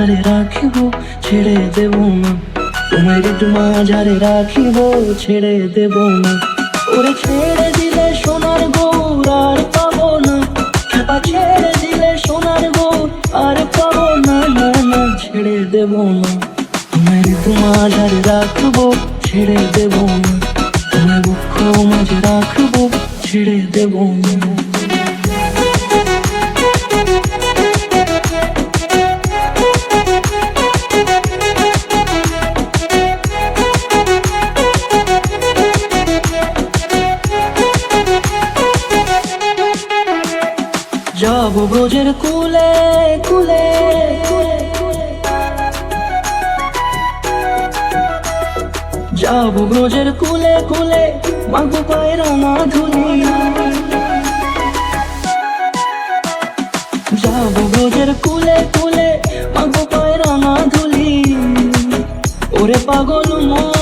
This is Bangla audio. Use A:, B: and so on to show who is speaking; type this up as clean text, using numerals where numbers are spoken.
A: মাঝারে রাখিব ছেড়ে দেব না, তোমায় একটু মাঝারে রাখিব ছেড়ে দেব না। ওরে ছেড়ে দিলে সোনার গৌর আর পাবো না, খেপা ছেড়ে দিলে সোনার গৌর আর পাবো না, না না ছেড়ে দেব না। তোমায় একটু মাঝারে রাখবো ছেড়ে দেব না, তোমায় বক্ষ মাঝে রাখবো ছেড়ে দেব না। যাব ব্রজের কুলে কুলে, যাব ব্রজের কুলে কুলে, মাগো পায়ে রাঙা ধুলি। যাব ব্রজের কুলে কুলে, মাগো পায়ে রাঙা ধুলি। ওরে পাগল মন